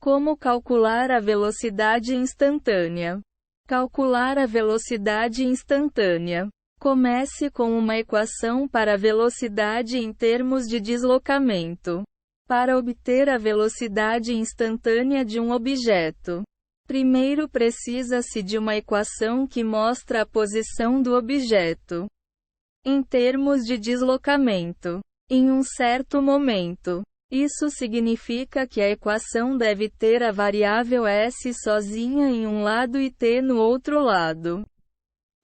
Como calcular a velocidade instantânea? Calcular a velocidade instantânea. Comece com uma equação para a velocidade em termos de deslocamento. Para obter a velocidade instantânea de um objeto, primeiro precisa-se de uma equação que mostra a posição do objeto em termos de deslocamento em um certo momento. Isso significa que a equação deve ter a variável s sozinha em um lado e t no outro lado,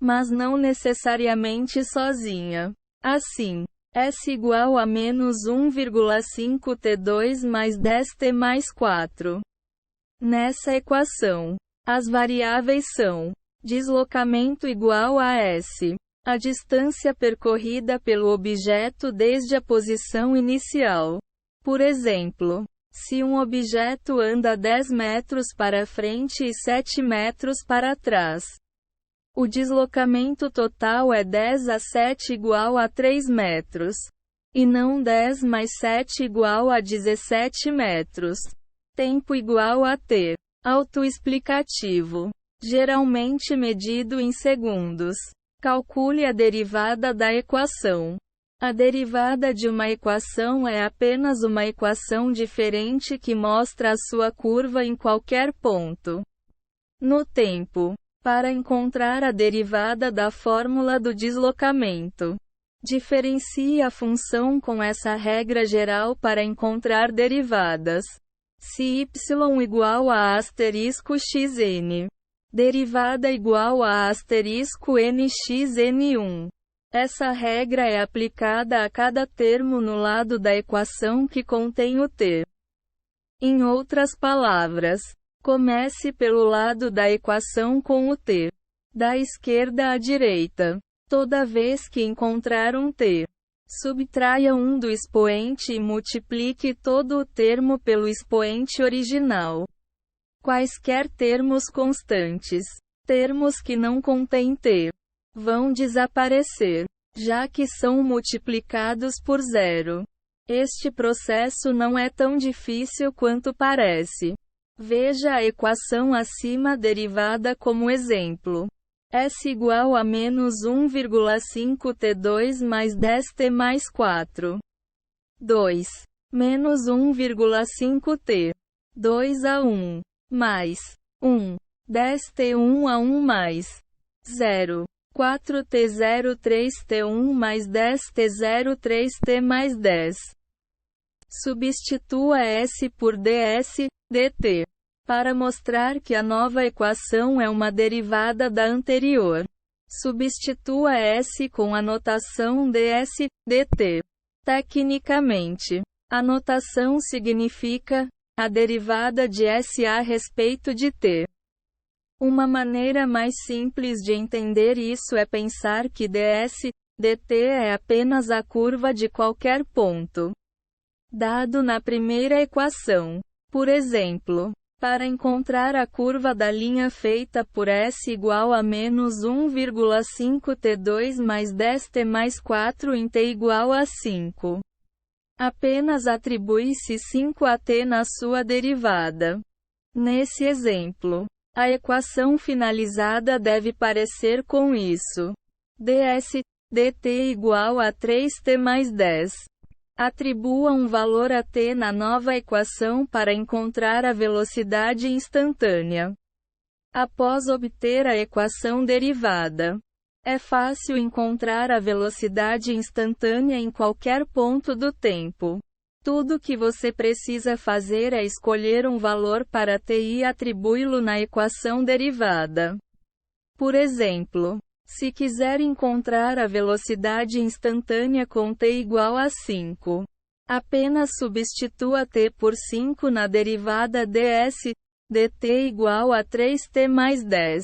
mas não necessariamente sozinha. Assim, s igual a menos 1,5 t2 mais 10t mais 4. Nessa equação, as variáveis são deslocamento igual a s, a distância percorrida pelo objeto desde a posição inicial. Por exemplo, se um objeto anda 10 metros para frente e 7 metros para trás, o deslocamento total é 10 a 7 igual a 3 metros, e não 10 mais 7 igual a 17 metros. Tempo igual a t. Autoexplicativo. Geralmente medido em segundos. Calcule a derivada da equação. A derivada de uma equação é apenas uma equação diferente que mostra a sua curva em qualquer ponto no tempo. Para encontrar a derivada da fórmula do deslocamento, diferencie a função com essa regra geral para encontrar derivadas. Se y igual a asterisco xn, derivada igual a asterisco nxn1. Essa regra é aplicada a cada termo no lado da equação que contém o t. Em outras palavras, comece pelo lado da equação com o t da esquerda à direita. Toda vez que encontrar um t, subtraia um do expoente e multiplique todo o termo pelo expoente original. Quaisquer termos constantes, termos que não contêm t, vão desaparecer, já que são multiplicados por zero. Este processo não é tão difícil quanto parece. Veja a equação acima derivada como exemplo. S igual a menos 1,5 t2 mais 10t mais 4. 2. Menos 1,5 t. 2 a 1. Mais 1. 10t1 a 1 mais 0. 4t0 3t1 mais 10t0 3t mais 10. Substitua S por ds, dt. Para mostrar que a nova equação é uma derivada da anterior, substitua S com a notação ds, dt. Tecnicamente, a notação significa a derivada de S a respeito de t. Uma maneira mais simples de entender isso é pensar que ds, dt é apenas a curva de qualquer ponto dado na primeira equação. Por exemplo, para encontrar a curva da linha feita por S igual a menos 1,5 t2 mais 10t mais 4 em t igual a 5. Apenas atribui-se 5 a t na sua derivada. Nesse exemplo, a equação finalizada deve parecer com isso. ds, dt igual a 3t mais 10. Atribua um valor a t na nova equação para encontrar a velocidade instantânea. Após obter a equação derivada, é fácil encontrar a velocidade instantânea em qualquer ponto do tempo. Tudo que você precisa fazer é escolher um valor para t e atribuí-lo na equação derivada. Por exemplo, se quiser encontrar a velocidade instantânea com t igual a 5, apenas substitua t por 5 na derivada ds, dt igual a 3t mais 10.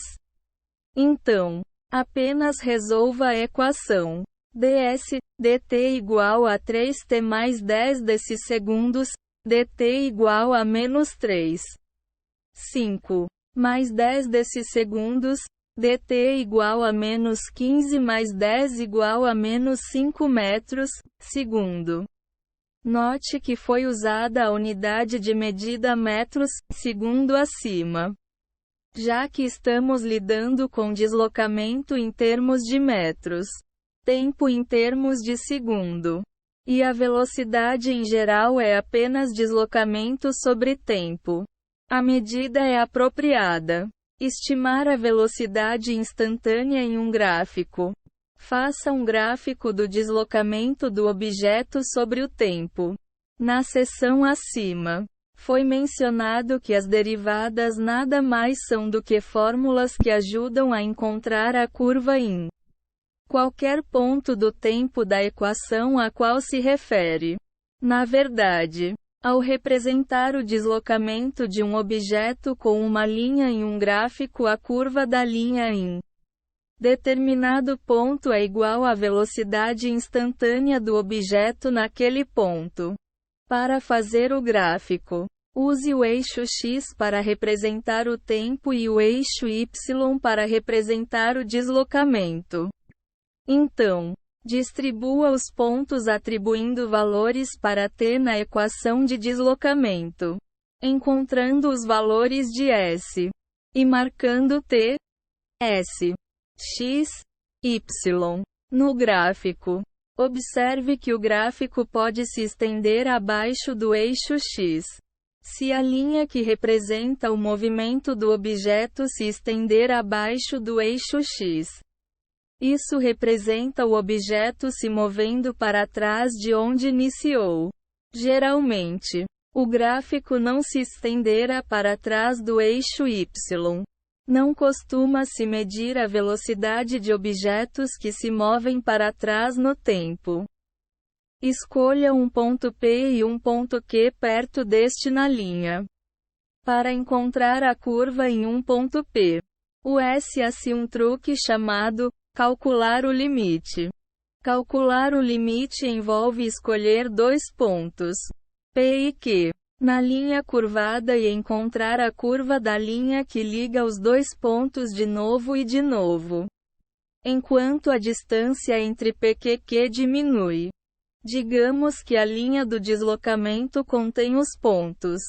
Então, apenas resolva a equação ds, dt igual a 3t mais 10 desses segundos, dt igual a menos 3. 5 mais 10 desses segundos, dt igual a menos 15 mais 10 igual a menos 5 metros, segundo. Note que foi usada a unidade de medida metros, segundo acima. Já que estamos lidando com deslocamento em termos de metros, tempo em termos de segundo, e a velocidade em geral é apenas deslocamento sobre tempo, a medida é apropriada. Estimar a velocidade instantânea em um gráfico. Faça um gráfico do deslocamento do objeto sobre o tempo. Na seção acima, foi mencionado que as derivadas nada mais são do que fórmulas que ajudam a encontrar a curva em qualquer ponto do tempo da equação a qual se refere. Na verdade, ao representar o deslocamento de um objeto com uma linha em um gráfico, a curva da linha em determinado ponto é igual à velocidade instantânea do objeto naquele ponto. Para fazer o gráfico, use o eixo x para representar o tempo e o eixo y para representar o deslocamento. Então, distribua os pontos atribuindo valores para t na equação de deslocamento, encontrando os valores de s e marcando t, s, x, y no gráfico. Observe que o gráfico pode se estender abaixo do eixo x. Se a linha que representa o movimento do objeto se estender abaixo do eixo x, isso representa o objeto se movendo para trás de onde iniciou. Geralmente, o gráfico não se estenderá para trás do eixo y. Não costuma se medir a velocidade de objetos que se movem para trás no tempo. Escolha um ponto P e um ponto Q perto deste na linha. Para encontrar a curva em um ponto P, use um truque chamado calcular o limite. Calcular o limite envolve escolher dois pontos, P e Q, na linha curvada e encontrar a curva da linha que liga os dois pontos de novo e de novo, enquanto a distância entre P e Q diminui. Digamos que a linha do deslocamento contém os pontos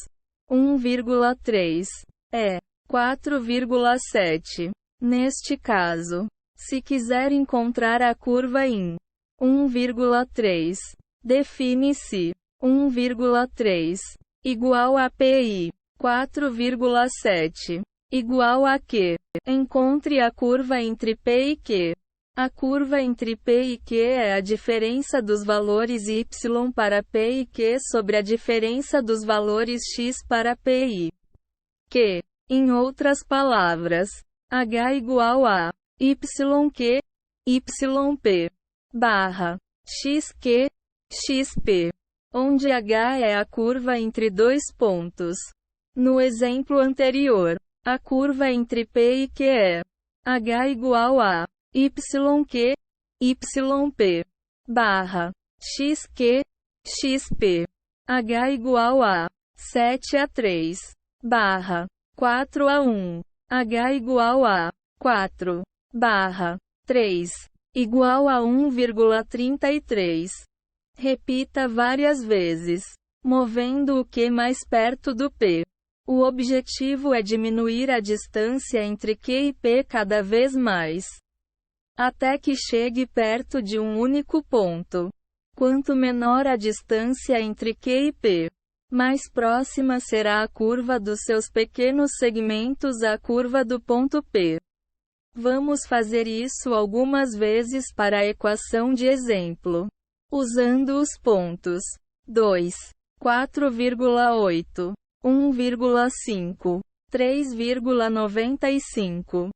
1,3 e 4,7. Neste caso, se quiser encontrar a curva em 1,3, define-se 1,3 igual a PI, 4,7 igual a Q. Encontre a curva entre P e Q. A curva entre P e Q é a diferença dos valores y para P e Q sobre a diferença dos valores x para P e Q. Em outras palavras, H igual a YQ, YP, barra, XQ, XP, onde H é a curva entre dois pontos. No exemplo anterior, a curva entre P e Q é H igual a YQ, YP, barra, XQ, XP, H igual a 7:3, barra, 4:1, H igual a 4, barra, 3, igual a 1,33. Repita várias vezes, movendo o Q mais perto do P. O objetivo é diminuir a distância entre Q e P cada vez mais, até que chegue perto de um único ponto. Quanto menor a distância entre Q e P, mais próxima será a curva dos seus pequenos segmentos à curva do ponto P. Vamos fazer isso algumas vezes para a equação de exemplo. Usando os pontos 2, 4,8, 1,5, 3,95,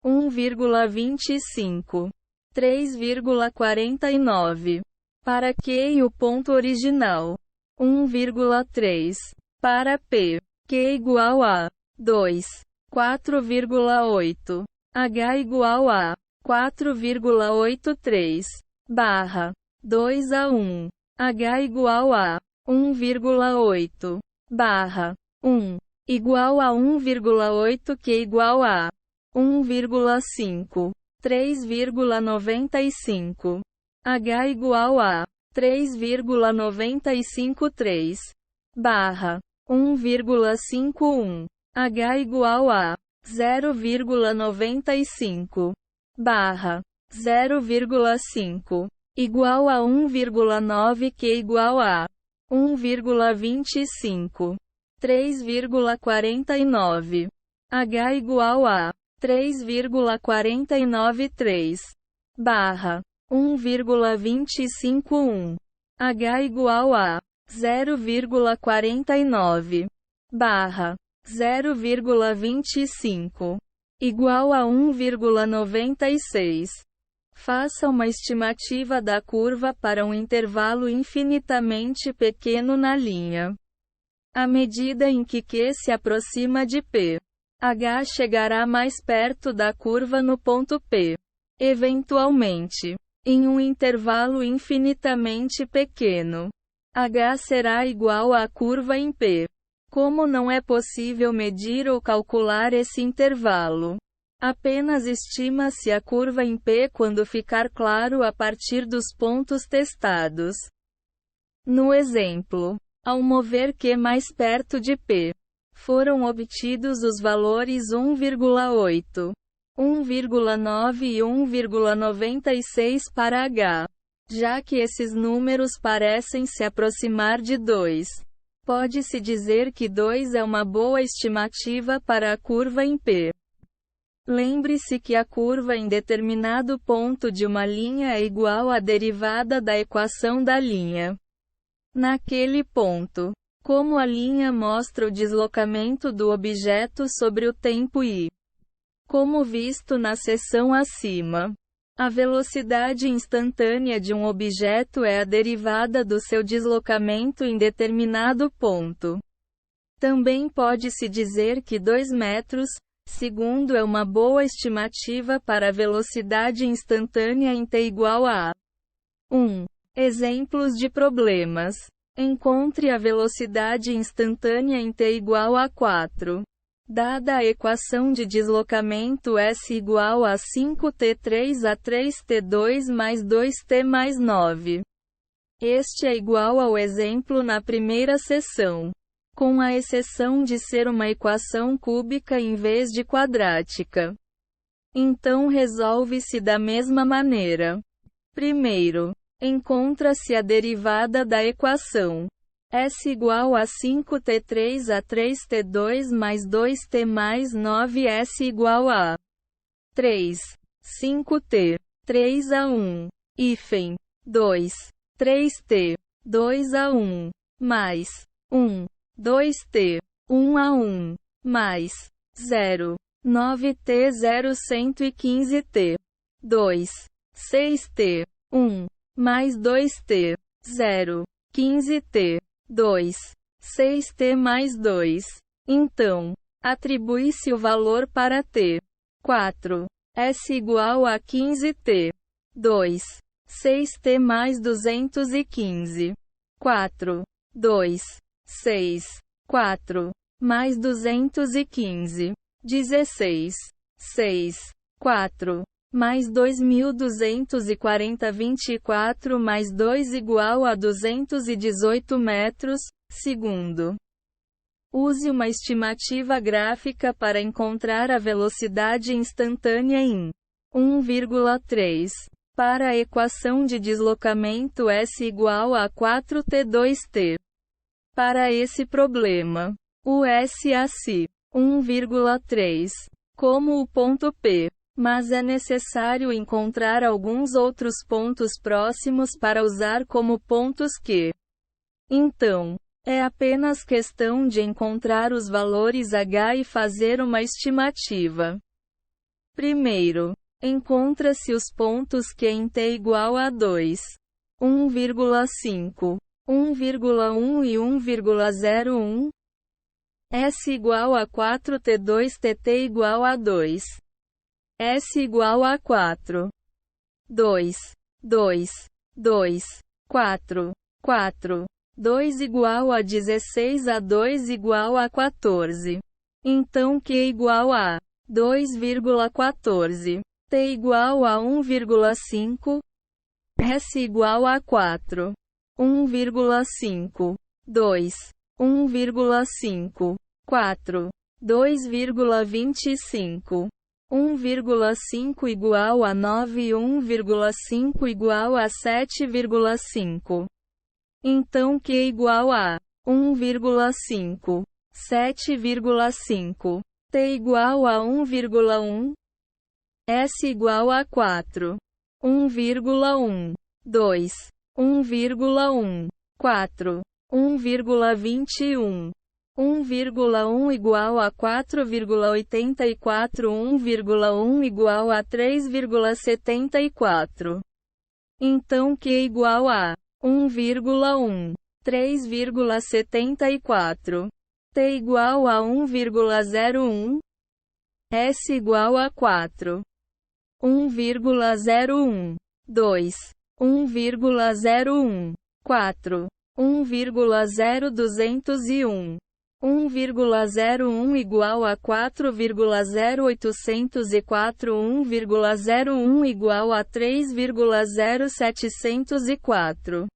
1,25, 3,49. Para Q e o ponto original, 1,3. Para P, Q igual a 2, 4,8. H igual a 4,83, barra, 2:1. H igual a 1,8, barra, 1, igual a 1,8. Q igual a 1,5, 3,95. H igual a 3,953 barra 1,51. H igual a 0,95 barra 0,5 igual a 1,9 que igual a 1,25. 3,49. H igual a 3,493 barra 1,251. H igual a 0,49 barra 0,25 igual a 1,96. Faça uma estimativa da curva para um intervalo infinitamente pequeno na linha. À medida em que Q se aproxima de P, H chegará mais perto da curva no ponto P. Eventualmente, em um intervalo infinitamente pequeno, H será igual à curva em P. Como não é possível medir ou calcular esse intervalo, apenas estima-se a curva em P quando ficar claro a partir dos pontos testados. No exemplo, ao mover Q mais perto de P, foram obtidos os valores 1,8, 1,9 e 1,96 para H. Já que esses números parecem se aproximar de 2, pode-se dizer que 2 é uma boa estimativa para a curva em P. Lembre-se que a curva em determinado ponto de uma linha é igual à derivada da equação da linha. Naquele ponto, como a linha mostra o deslocamento do objeto sobre o tempo e, como visto na seção acima, a velocidade instantânea de um objeto é a derivada do seu deslocamento em determinado ponto. Também pode-se dizer que 2 metros, segundo é uma boa estimativa para a velocidade instantânea em t igual a 1. Exemplos de problemas. Encontre a velocidade instantânea em t igual a 4. Dada a equação de deslocamento S igual a 5t3 a 3t2 mais 2t mais 9. Este é igual ao exemplo na primeira seção, com a exceção de ser uma equação cúbica em vez de quadrática. Então resolve-se da mesma maneira. Primeiro, encontra-se a derivada da equação S igual a 5t3 a 3t2 mais 2t mais 9. S igual a 3, 5t, 3 a 1, hífen, 2, 3t, 2 a 1, mais 1, 2t, 1 a 1, mais 0, 9t 0 115t, 2, 6t, 1, mais 2t, 0, 15t, 2, 6t mais 2. Então, atribui-se o valor para t. 4. S igual a 15t. 2, 6t mais 215. 4, 2, 6, 4, mais 215. 16, 6, 4, mais 2.240 24 mais 2 igual a 218 metros, segundo. Use uma estimativa gráfica para encontrar a velocidade instantânea em 1,3. Para a equação de deslocamento S igual a 4t2t. Para esse problema, o S a 1,3, como o ponto P. Mas é necessário encontrar alguns outros pontos próximos para usar como pontos Q. Então, é apenas questão de encontrar os valores H e fazer uma estimativa. Primeiro, encontra-se os pontos Q em t igual a 2, 1,5, 1,1 e 1,01. S igual a 4t2tt igual a 2. S igual a 4. 2, 2, 2, 4, 4. 2 igual a 16 a 2 igual a 14. Então Q igual a 2,14. T igual a 1,5. S igual a 4. 1,5, 2, 1,5, 4, 2,25, 1,5 igual a 9 e 1,5 igual a 7,5. Então Q igual a 1,5, 7,5, T igual a 1,1, S igual a 4, 1,1, 2, 1,1, 4, 1,21, 1,1 igual a 4,84, 1,1 igual a 3,74. Então Q igual a 1,1, 3,74. T igual a 1,01. S igual a 4. 1,01. 2. 1,01. 4. 1,0201. 1,01 igual a 4,0804. 1,01 igual a 3,0704.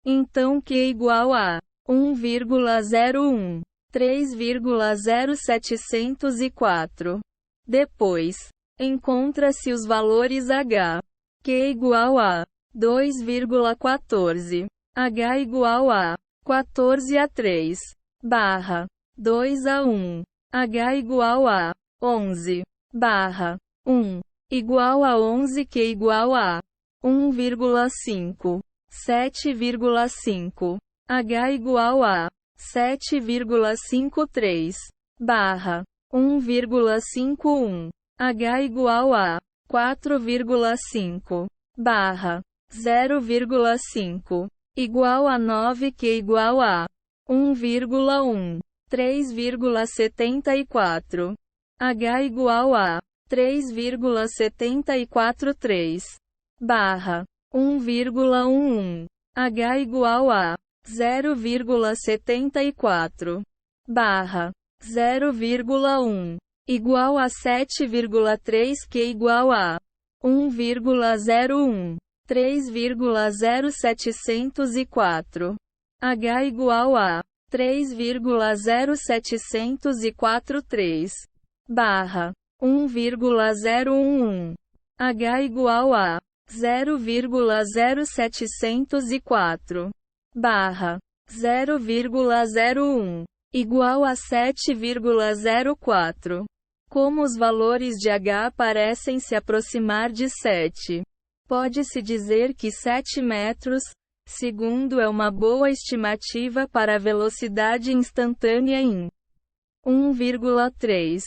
Então Q igual a 1,01, 3,0704. Depois, encontra-se os valores H. Q igual a 2,14. H igual a 14 a 3. Barra 2 a 1. H igual a 11. Barra 1. Igual a 11. Q igual a 1,5. 7,5. H igual a 7,53. Barra 1,51. H igual a 4,5. Barra 0,5. Igual a 9. Q igual a 1,1. 3,74. H igual a 3,743. Barra 1,11. H igual a 0,74. Barra 0,1. Igual a 7,3. Q igual a 1,01. 3,0704. H igual a 3,0743. Barra 1,011. H igual a 0,0704. Barra 0,01. Igual a 7,04. Como os valores de H parecem se aproximar de 7, pode-se dizer que 7 metros, segundo é uma boa estimativa para a velocidade instantânea em 1,3